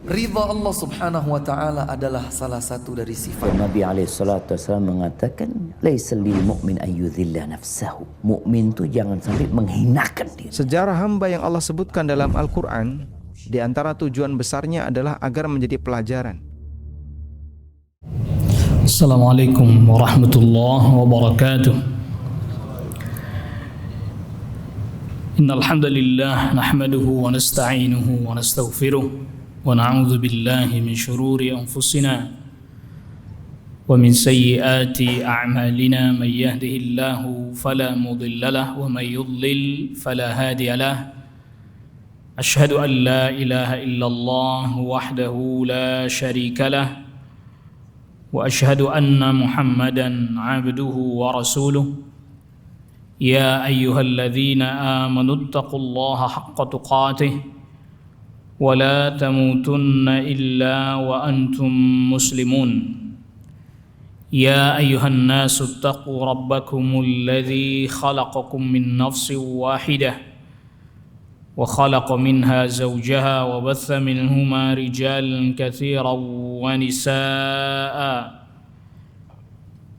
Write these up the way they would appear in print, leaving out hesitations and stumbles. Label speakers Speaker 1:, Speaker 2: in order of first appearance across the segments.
Speaker 1: Ridha Allah subhanahu wa ta'ala adalah salah satu dari sifat.
Speaker 2: Nabi SAW mengatakan, laisa lil mu'min ayyudhilla nafsahu. Mukmin itu jangan sampai menghinakan diri.
Speaker 3: Sejarah hamba yang Allah sebutkan dalam Al-Quran, di antara tujuan besarnya adalah agar menjadi pelajaran.
Speaker 4: Assalamualaikum warahmatullahi wabarakatuh. Innal hamdalillah nahmaduhu wa nasta'inuhu wa nastaghfiruh wa na'udzu billahi min shururi anfusina wa min sayyiati a'malina may yahdihillahu fala mudilla lahu wa may yudlil fala hadiya lahu. Ashhadu an la ilaha illallah wahdahu la syarika lahu wa ashhadu anna Muhammadan 'abduhu wa rasuluh. Ya ayyuhalladzina amanu taqullaha haqqa tuqatih wa la tamutunna illa wa antum muslimun. Ya ayyuhan nasu taqu rabbakumul ladzi khalaqakum min nafsin wahidah wa khalaqa minha zawjaha wa batha minhuma rijalan katsiran wa nisaa'a.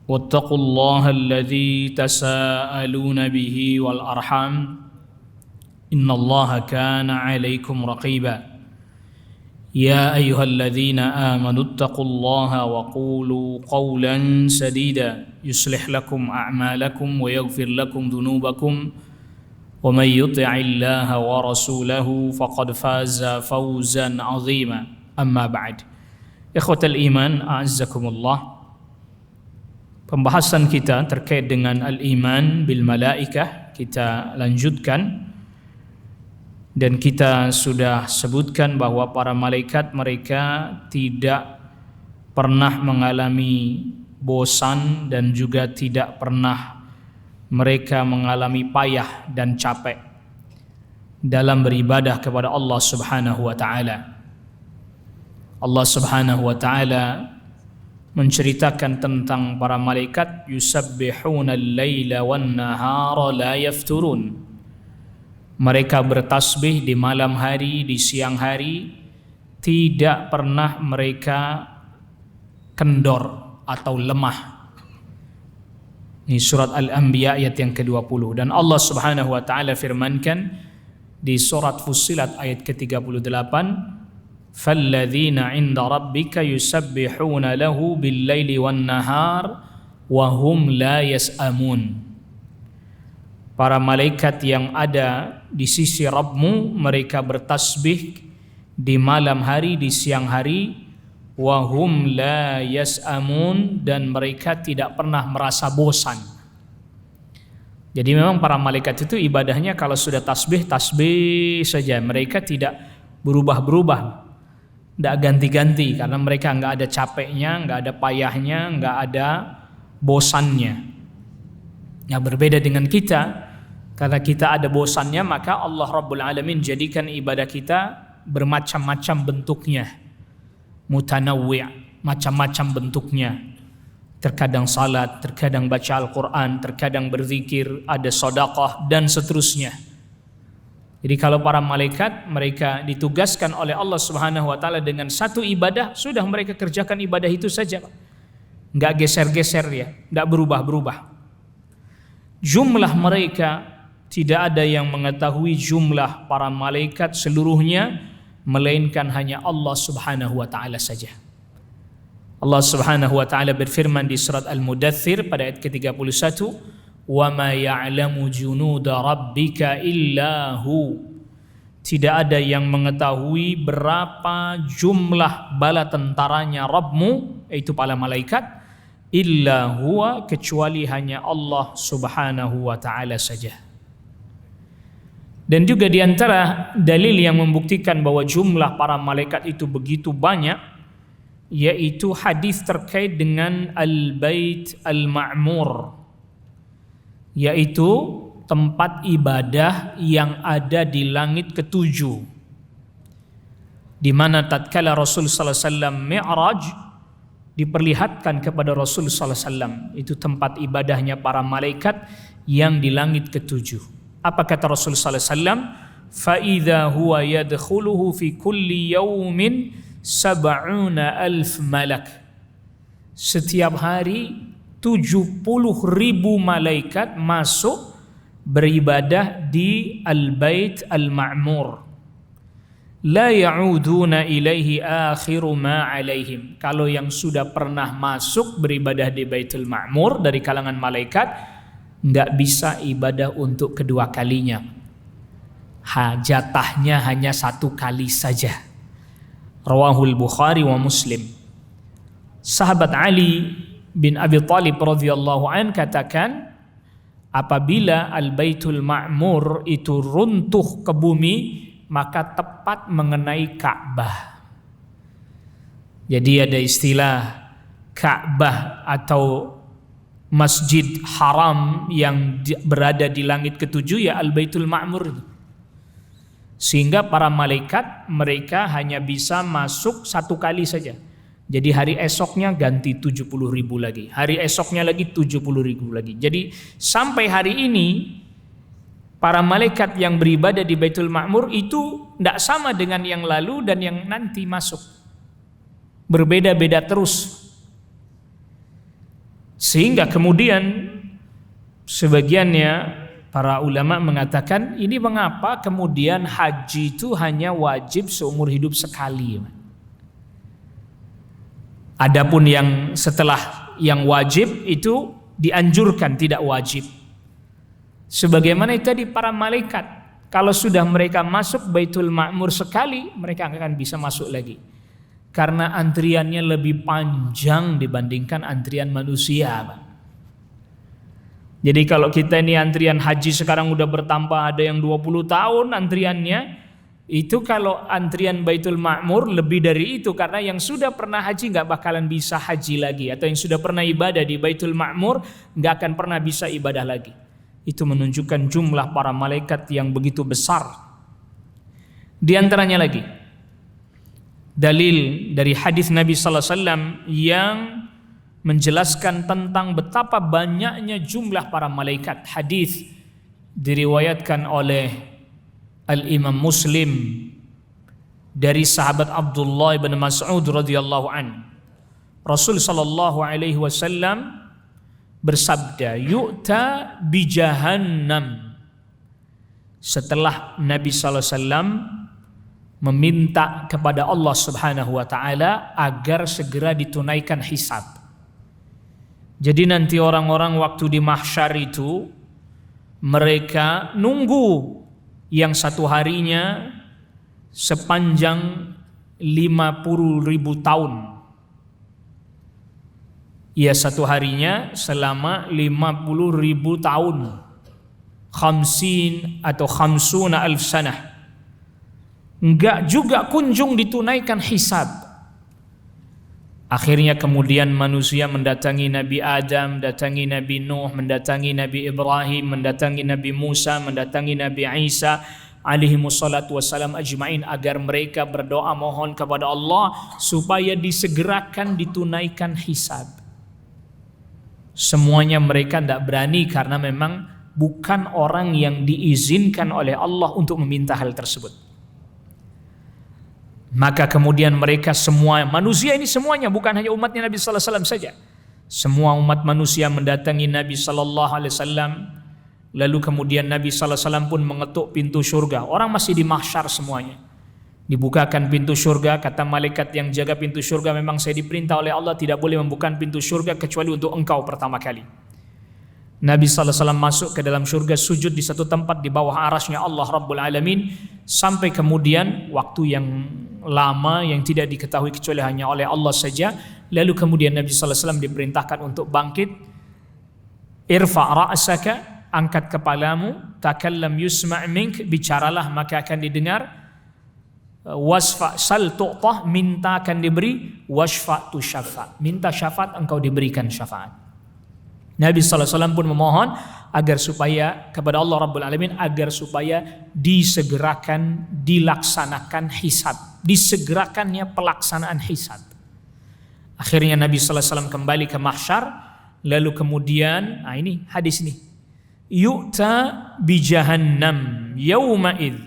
Speaker 4: واتقوا الله الذي تساءلون به والأرحام إن الله كان عليكم رقيبا يا أيها الذين آمنوا اتقوا الله وقولوا قولا سديدا يصلح لكم أعمالكم ويغفر لكم ذنوبكم ومن يطع الله ورسوله فقد فاز فوزا عظيما أما بعد إخوة الإيمان أعزكم الله. Pembahasan kita terkait dengan al-iman bil malaikah kita lanjutkan, dan kita sudah sebutkan bahwa para malaikat mereka tidak pernah mengalami bosan dan juga tidak pernah mereka mengalami payah dan capek dalam beribadah kepada Allah Subhanahu wa taala. Allah Subhanahu wa taala menceritakan tentang para malaikat, yusabbihuna al-laila wan-nahara la yafturun. Mereka bertasbih di malam hari, di siang hari, tidak pernah mereka kendor atau lemah. Ini surat Al-Anbiya ayat yang ke-20. Dan Allah Subhanahu wa taala firmankan di surat Fussilat ayat ke-38, فَالَّذِينَ عِنْدَ رَبِّكَ يُسَبِّحُونَ لَهُ بِاللَّيْلِ وَالنَّهَارِ وَهُمْ لَا يَسْأَمُونَ. Para malaikat yang ada di sisi Rabbmu, mereka bertasbih di malam hari, di siang hari, وَهُمْ لَا يَسْأَمُونَ, dan mereka tidak pernah merasa bosan. Jadi memang para malaikat itu ibadahnya kalau sudah tasbih, tasbih saja. Mereka tidak berubah-berubah, tidak ganti-ganti, karena mereka nggak ada capeknya, nggak ada payahnya, nggak ada bosannya. Yang berbeda dengan kita, karena kita ada bosannya, maka Allah Rabbul Alamin jadikan ibadah kita bermacam-macam bentuknya, mutanawwi', macam-macam bentuknya. Terkadang salat, terkadang baca Al-Quran, terkadang berzikir, ada sedekah dan seterusnya. Jadi kalau para malaikat, mereka ditugaskan oleh Allah Subhanahu wa taala dengan satu ibadah, sudah mereka kerjakan ibadah itu saja, enggak geser-geser ya, enggak berubah-berubah. Jumlah mereka tidak ada yang mengetahui jumlah para malaikat seluruhnya, melainkan hanya Allah Subhanahu wa taala saja. Allah Subhanahu wa taala berfirman di surat Al-Mudaththir pada ayat ke-31, وَمَا يَعْلَمُ جُنُودَ رَبِّكَ إِلَّا هُ. Tidak ada yang mengetahui berapa jumlah bala tentaranya Rabbmu, yaitu para malaikat, illa huwa, kecuali hanya Allah Subhanahu wa taala saja. Dan juga di antara dalil yang membuktikan bahwa jumlah para malaikat itu begitu banyak, yaitu hadis terkait dengan Al-Bait Al-Ma'mur, yaitu tempat ibadah yang ada di langit ketujuh, di mana tatkala Rasul sallallahu alaihi wasallam Mi'raj, diperlihatkan kepada Rasul sallallahu alaihi wasallam itu tempat ibadahnya para malaikat yang di langit ketujuh. Apa kata Rasul sallallahu alaihi wasallam? Fa idza huwa yadkhuluhu fi kulli yawmin sab'una alf malak. Setiap hari 70.000 malaikat masuk beribadah di Al-Bait Al-Ma'mur. La ya'uduna ilaihi akhiru ma alaihim. Kalau yang sudah pernah masuk beribadah di Baitul Ma'mur dari kalangan malaikat, nggak bisa ibadah untuk kedua kalinya. Jatahnya hanya 1 kali saja. Rawahul Bukhari wa Muslim. Sahabat Ali bin Abi Thalib radhiyallahu an katakan, apabila Al-Baitul Ma'mur itu runtuh ke bumi, maka tepat mengenai Ka'bah. Jadi ada istilah Ka'bah atau Masjid Haram yang berada di langit ketujuh, ya Al-Baitul Ma'mur. Sehingga para malaikat mereka hanya bisa masuk 1 kali saja. Jadi hari esoknya ganti 70.000 lagi, hari esoknya lagi 70.000 lagi. Jadi sampai hari ini para malaikat yang beribadah di Baitul Ma'mur itu tidak sama dengan yang lalu dan yang nanti masuk. Berbeda-beda terus. Sehingga kemudian sebagiannya para ulama mengatakan, ini mengapa kemudian haji itu hanya wajib seumur hidup sekali. Adapun yang setelah yang wajib itu dianjurkan tidak wajib. Sebagaimana itu tadi para malaikat, kalau sudah mereka masuk Baitul Ma'mur sekali, mereka akan bisa masuk lagi. Karena antriannya lebih panjang dibandingkan antrian manusia, Pak. Jadi kalau kita ini antrian haji sekarang udah bertambah, ada yang 20 tahun antriannya, itu kalau antrian Baitul Ma'mur lebih dari itu, karena yang sudah pernah haji nggak bakalan bisa haji lagi, atau yang sudah pernah ibadah di Baitul Ma'mur nggak akan pernah bisa ibadah lagi. Itu menunjukkan jumlah para malaikat yang begitu besar. Di antaranya lagi dalil dari hadis Nabi sallallahu alaihi wasallam yang menjelaskan tentang betapa banyaknya jumlah para malaikat. Hadis diriwayatkan oleh Al-Imam Muslim dari sahabat Abdullah bin Mas'ud radhiyallahu an. Rasul sallallahu alaihi wasallam bersabda, yu'ta bi jahannam. Setelah Nabi sallallahu alaihi wasallam meminta kepada Allah Subhanahu wa taala agar segera ditunaikan hisab. Jadi nanti orang-orang waktu di mahsyar itu mereka nunggu yang 1 harinya sepanjang 50.000 tahun. Ya, 1 harinya selama 50.000 tahun. Khamsin atau khamsuna alf sanah. Enggak juga kunjung ditunaikan hisab. Akhirnya kemudian manusia mendatangi Nabi Adam, mendatangi Nabi Nuh, mendatangi Nabi Ibrahim, mendatangi Nabi Musa, mendatangi Nabi Isa alaihi wassalatu wassalam ajma'in, agar mereka berdoa mohon kepada Allah supaya disegerakan ditunaikan hisab. Semuanya mereka tidak berani karena memang bukan orang yang diizinkan oleh Allah untuk meminta hal tersebut. Maka kemudian mereka semua manusia ini semuanya, bukan hanya umatnya Nabi sallallahu alaihi wasallam saja. Semua umat manusia mendatangi Nabi sallallahu alaihi wasallam. Lalu kemudian Nabi sallallahu alaihi wasallam pun mengetuk pintu surga. Orang masih di mahsyar semuanya. Dibukakan pintu surga, kata malaikat yang jaga pintu surga, memang saya diperintah oleh Allah tidak boleh membuka pintu surga kecuali untuk engkau pertama kali. Nabi sallallahu alaihi wasallam masuk ke dalam surga, sujud di satu tempat di bawah arasnya Allah Rabbul Alamin, sampai kemudian waktu yang lama yang tidak diketahui kecuali hanya oleh Allah saja. Lalu kemudian Nabi sallallahu alaihi wasallam diperintahkan untuk bangkit. Irfa' ra'saka, angkat kepalamu, takallam yusma' mink, bicaralah maka akan didengar. Wasfa' sal tu'tah, minta akan diberi. Wasfa' tu syafa', minta syafaat engkau diberikan syafaat. Nabi sallallahu alaihi wasallam pun memohon agar supaya kepada Allah Rabbul Alamin agar supaya disegerakan dilaksanakan hisab, disegerakannya pelaksanaan hisab. Akhirnya Nabi sallallahu alaihi wasallam kembali ke mahsyar, lalu kemudian ini hadis ini. Yu'ta bi jahannam yauma id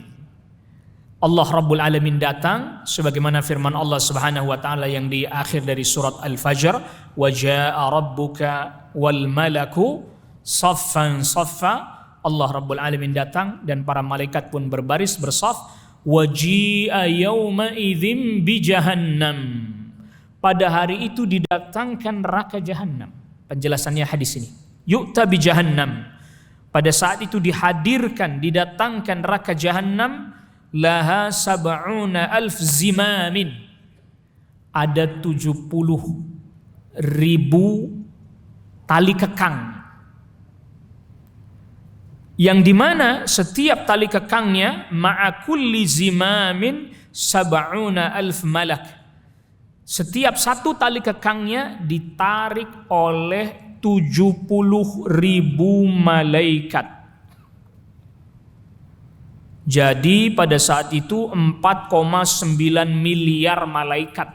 Speaker 4: Allah Rabbul Alamin datang sebagaimana firman Allah Subhanahu wa taala yang di akhir dari surat Al-Fajr, wa jaa rabbuka wal malaku saffan saffa. Allah Rabbul Alamin datang dan para malaikat pun berbaris bersaf. Wa ji'a yauma idzin bi jahannam. Pada hari itu didatangkan neraka Jahannam. Penjelasannya hadis ini. Yu'ta bi jahannam. Pada saat itu dihadirkan, didatangkan neraka Jahannam, laha sab'una alf zimamin. Ada 70.000 tali kekang. Yang dimana setiap tali kekangnya ma'a kulli zimamin sab'una alf malak. Setiap satu tali kekangnya ditarik oleh 70.000 malaikat. Jadi pada saat itu 4,9 miliar malaikat.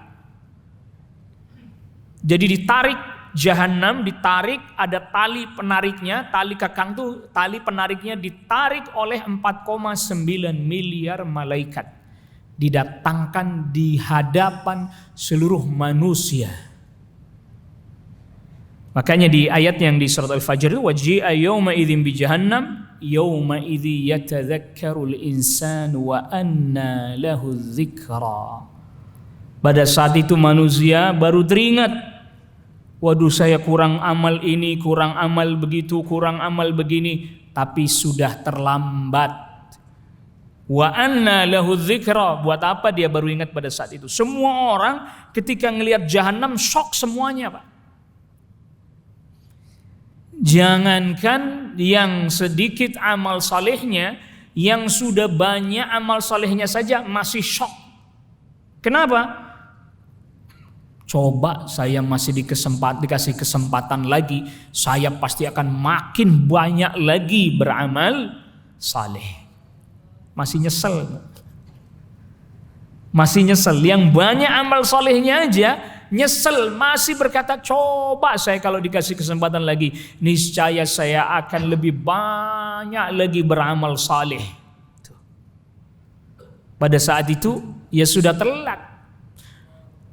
Speaker 4: Jadi ditarik Jahannam, ditarik, ada tali penariknya, tali kekang itu tali penariknya ditarik oleh 4,9 miliar malaikat. Didatangkan di hadapan seluruh manusia. Makanya di ayat yang di surat Al-Fajr itu waji'a yawma idzin bi jahannam yawma idzi yatadzakkarul insanu wa anna lahu dzikra. Pada saat itu manusia baru teringat, waduh saya kurang amal ini, kurang amal begitu, kurang amal begini, tapi sudah terlambat. Wa anna lahu dzikra, buat apa dia baru ingat pada saat itu? Semua orang ketika ngelihat Jahannam shock semuanya, Pak. Jangankan yang sedikit amal salehnya, yang sudah banyak amal salehnya saja masih shock. Kenapa? Coba saya masih dikasih kesempatan lagi, saya pasti akan makin banyak lagi beramal saleh. Masih nyesel. Masih nyesel. Yang banyak amal salehnya aja nyesel, masih berkata coba saya kalau dikasih kesempatan lagi, niscaya saya akan lebih banyak lagi beramal saleh. Pada saat itu ya sudah telat.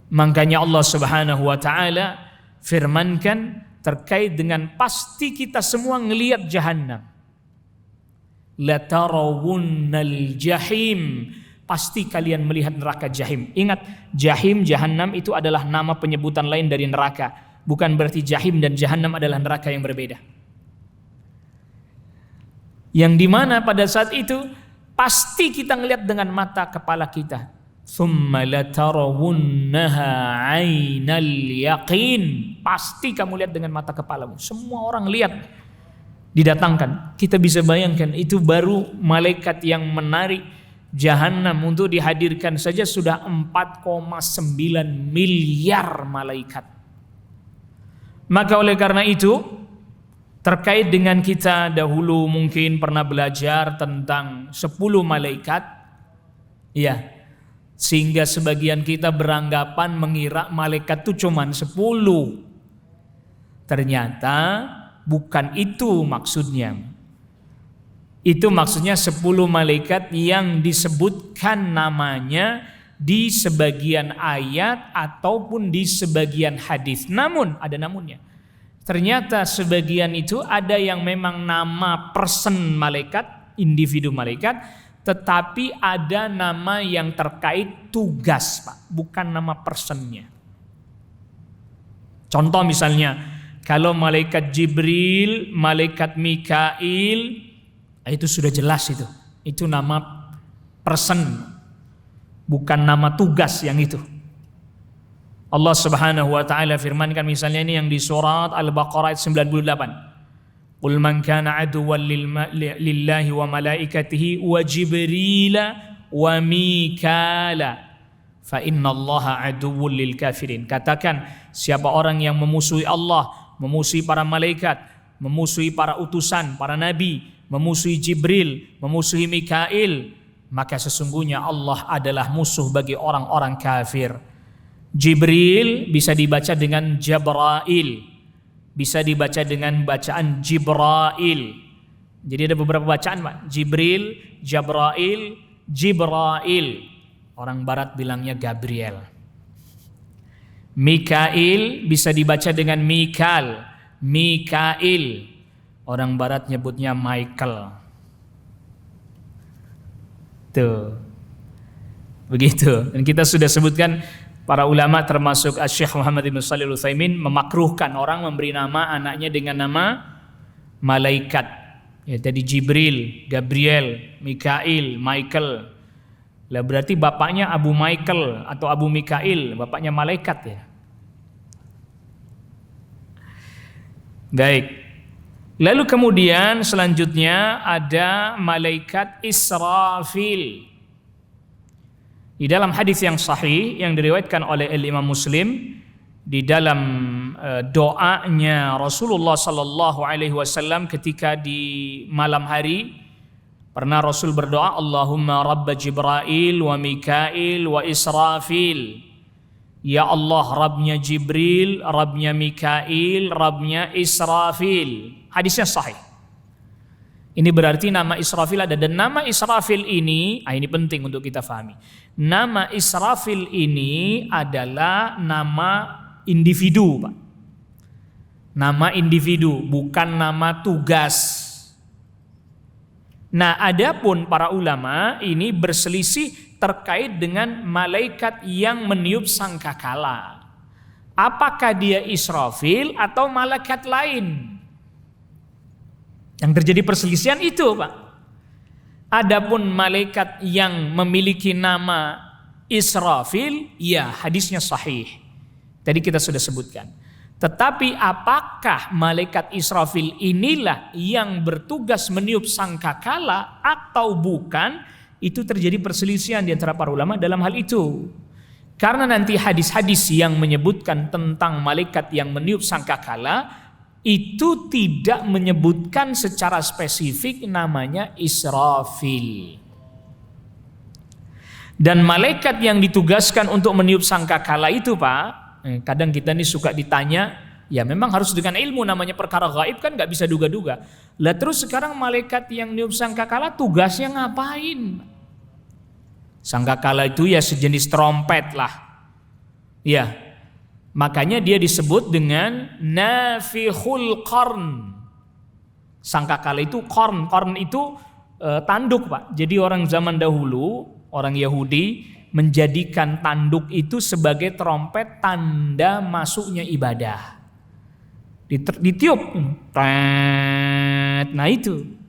Speaker 4: Makanya Allah Subhanahu wa taala firmankan terkait dengan pasti kita semua ngelihat Jahannam. La tarawunnal jahim, pasti kalian melihat neraka jahim. Ingat, jahim, Jahannam itu adalah nama penyebutan lain dari neraka. Bukan berarti jahim dan Jahannam adalah neraka yang berbeda. Yang dimana pada saat itu pasti kita ngelihat dengan mata kepala kita. Tsumma latarawunnaha 'ainal yaqin. Pasti kamu lihat dengan mata kepalamu. Semua orang lihat. Didatangkan. Kita bisa bayangkan itu baru malaikat yang menarik Jahannam untuk dihadirkan saja sudah 4,9 miliar malaikat. Maka oleh karena itu, terkait dengan kita dahulu mungkin pernah belajar tentang 10 malaikat, ya, sehingga sebagian kita beranggapan mengira malaikat itu cuma 10. Ternyata bukan itu maksudnya. Itu maksudnya 10 malaikat yang disebutkan namanya di sebagian ayat ataupun di sebagian hadis. Namun, ada namunnya. Ternyata sebagian itu ada yang memang nama person malaikat, individu malaikat, tetapi ada nama yang terkait tugas, Pak, bukan nama personnya. Contoh misalnya, kalau malaikat Jibril, malaikat Mikail, itu sudah jelas itu. Itu nama person, bukan nama tugas yang itu. Allah Subhanahu wa taala firmankan misalnya ini yang di surat Al-Baqarah ayat 98. Qul man kana aduwwan lillahi wa malaikatihi wa Jibril wa Mikala fa innallaha aduwwul lil kafirin. Katakan, siapa orang yang memusuhi Allah, memusuhi para malaikat, memusuhi para utusan, para nabi, memusuhi Jibril, memusuhi Mikail, maka sesungguhnya Allah adalah musuh bagi orang-orang kafir. Jibril bisa dibaca dengan Jabrail, bisa dibaca dengan bacaan Jibrail. Jadi ada beberapa bacaan, Pak. Jibril, Jabrail, Jibrail, orang barat bilangnya Gabriel. Mikail bisa dibaca dengan Mikal, Mikail, orang barat nyebutnya Michael. Tuh, begitu. Dan kita sudah sebutkan para ulama termasuk Syekh Muhammad bin Shalih Al-Utsaimin memakruhkan orang memberi nama anaknya dengan nama malaikat. Ya, tadi Jibril, Gabriel, Mikail, Michael. Lah berarti bapaknya Abu Michael atau Abu Mikail, bapaknya malaikat ya. Baik. Lalu kemudian selanjutnya ada malaikat Israfil. Di dalam hadis yang sahih yang diriwayatkan oleh Imam Muslim, di dalam doanya Rasulullah sallallahu alaihi wasallam ketika di malam hari, pernah Rasul berdoa, Allahumma rabb Jibrail wa Mikail wa Israfil. Ya Allah, Rabbnya Jibril, Rabbnya Mikail, Rabbnya Israfil. Hadisnya sahih. Ini berarti nama Israfil ada, dan nama Israfil ini, ini penting untuk kita fahami. Nama Israfil ini adalah nama individu, Pak. Nama individu, bukan nama tugas. Nah, adapun para ulama ini berselisih terkait dengan malaikat yang meniup sangkakala. Apakah dia Israfil atau malaikat lain? Yang terjadi perselisihan itu, Pak. Adapun malaikat yang memiliki nama Israfil, ya hadisnya sahih. Tadi kita sudah sebutkan. Tetapi apakah malaikat Israfil inilah yang bertugas meniup sangkakala atau bukan? Itu terjadi perselisihan di antara para ulama dalam hal itu. Karena nanti hadis-hadis yang menyebutkan tentang malaikat yang meniup sangkakala itu tidak menyebutkan secara spesifik namanya Israfil. Dan malaikat yang ditugaskan untuk meniup sangkakala itu, Pak, kadang kita nih suka ditanya, ya memang harus dengan ilmu, namanya perkara gaib kan nggak bisa duga-duga. Lah terus sekarang malaikat yang niup sangkakala tugasnya ngapain? Sangkakala itu ya sejenis trompet lah. Ya, makanya dia disebut dengan nafihul qarn. Sangkakala itu qarn itu tanduk, Pak. Jadi orang zaman dahulu, orang Yahudi menjadikan tanduk itu sebagai trompet tanda masuknya ibadah. Ditiup. Nah itu.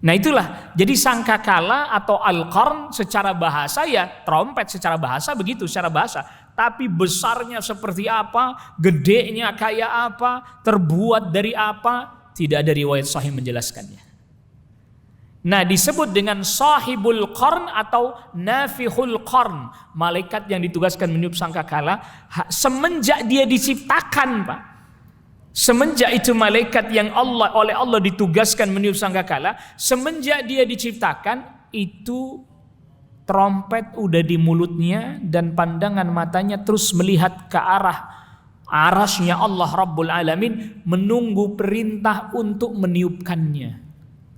Speaker 4: Nah itulah. Jadi sangkakala atau al-qarn secara bahasa ya trompet secara bahasa begitu, secara bahasa. Tapi besarnya seperti apa, gedenya kayak apa, terbuat dari apa, tidak ada riwayat sahih menjelaskannya. Nah, disebut dengan sahibul qarn atau nafihul qarn, malaikat yang ditugaskan meniup sangkakala semenjak dia diciptakan, Pak. Semenjak itu malaikat yang oleh Allah ditugaskan meniup sangkakala, semenjak dia diciptakan itu trompet udah di mulutnya dan pandangan matanya terus melihat ke arah arasnya Allah Rabbul Alamin, menunggu perintah untuk meniupkannya.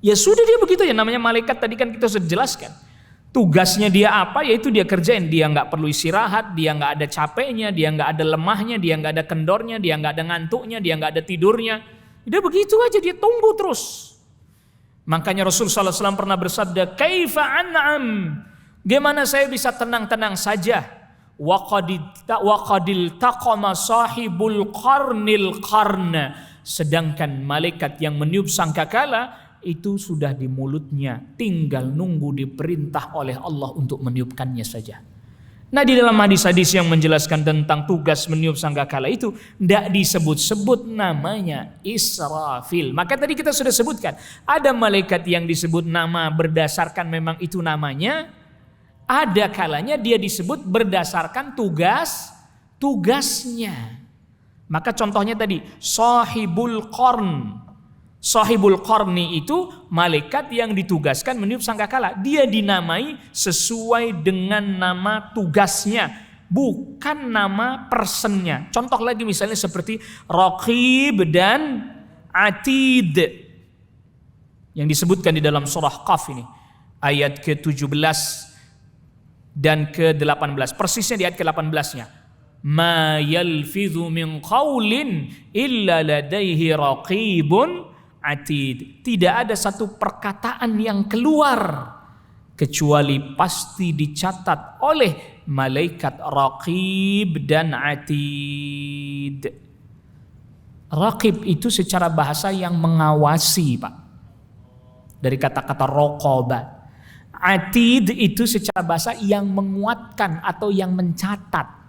Speaker 4: Ya sudah dia begitu ya, namanya malaikat tadi kan kita sudah jelaskan. Tugasnya dia apa, yaitu dia kerjain. Dia nggak perlu istirahat, dia nggak ada capeknya, dia nggak ada lemahnya, dia nggak ada kendornya, dia nggak ada ngantuknya, dia nggak ada tidurnya. Dia begitu aja, dia tunggu terus. Makanya Rasul sallallahu alaihi wasallam pernah bersabda, "Kaifa an'am?" Gimana saya bisa tenang-tenang saja? Wa qadil taqama sahibul qarnil qarna. Sedangkan malaikat yang meniup sangkakala itu sudah di mulutnya, tinggal nunggu diperintah oleh Allah untuk meniupkannya saja. Nah, di dalam hadis-hadis yang menjelaskan tentang tugas meniup sangkakala itu tidak disebut-sebut namanya Israfil. Maka tadi kita sudah sebutkan, ada malaikat yang disebut nama berdasarkan memang itu namanya, ada kalanya dia disebut berdasarkan tugasnya. Maka contohnya tadi sahibul qarn. Sahibul qarni itu malaikat yang ditugaskan meniup sangkakala. Dia dinamai sesuai dengan nama tugasnya, bukan nama personnya. Contoh lagi misalnya seperti Raqib dan Atid yang disebutkan di dalam surah Qaf ini. ayat ke-17 dan ke-18. Persisnya di ayat ke-18-nya. Ma yalfidhu min qaulin illa ladaihi raqibun atid. Tidak ada satu perkataan yang keluar kecuali pasti dicatat oleh malaikat raqib dan atid. Raqib itu secara bahasa yang mengawasi, Pak. Dari kata-kata raqaba. Atid itu secara bahasa yang menguatkan atau yang mencatat.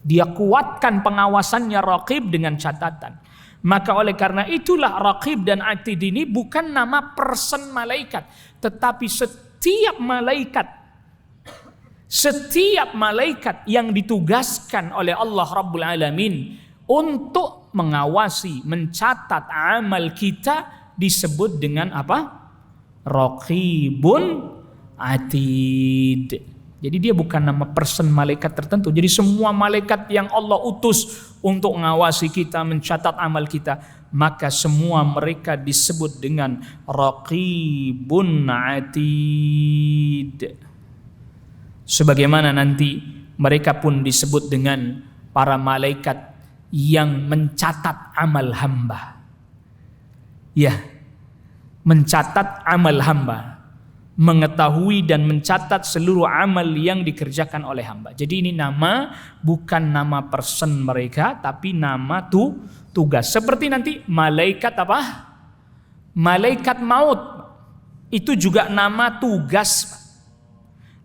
Speaker 4: Dia kuatkan pengawasannya raqib dengan catatan. Maka oleh karena itulah raqib dan atid ini bukan nama person malaikat, tetapi setiap malaikat yang ditugaskan oleh Allah Rabbul Alamin untuk mengawasi, mencatat amal kita disebut dengan apa? Raqibun atid. Jadi dia bukan nama person malaikat tertentu. Jadi semua malaikat yang Allah utus untuk mengawasi kita, mencatat amal kita, maka semua mereka disebut dengan raqibun atid. Sebagaimana nanti mereka pun disebut dengan para malaikat yang mencatat amal hamba. Ya, mencatat amal hamba. Mengetahui dan mencatat seluruh amal yang dikerjakan oleh hamba. Jadi ini nama bukan nama person mereka, tapi nama tugas. Seperti nanti malaikat apa? Malaikat maut. Itu juga nama tugas.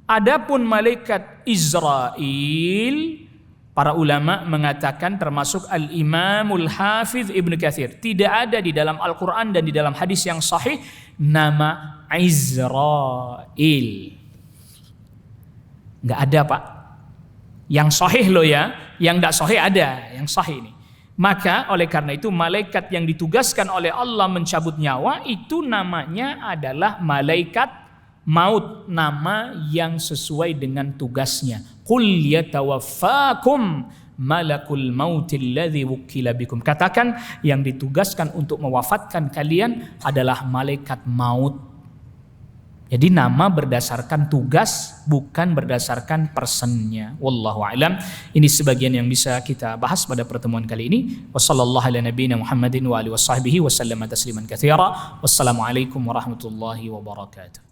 Speaker 4: Adapun malaikat Israel, para ulama mengatakan termasuk Al-Imamul Hafidh Ibnu Katsir. Tidak ada di dalam Al-Quran dan di dalam hadis yang sahih nama Israel. Nggak ada, Pak. Yang sahih loh ya, yang nggak sahih ada, yang sahih ini. Maka oleh karena itu malaikat yang ditugaskan oleh Allah mencabut nyawa itu namanya adalah malaikat maut, nama yang sesuai dengan tugasnya. Qul yatawaffakum malakul mautil ladzi wukila bikum. Katakan yang ditugaskan untuk mewafatkan kalian adalah malaikat maut. Jadi nama berdasarkan tugas, bukan berdasarkan personnya. Wallahu a'lam. Ini sebagian yang bisa kita bahas pada pertemuan kali ini. Wassallallahu ala nabiyina Muhammadin wa alihi washabbihi wa sallama tasliman katsira. Wassalamualaikum warahmatullahi wabarakatuh.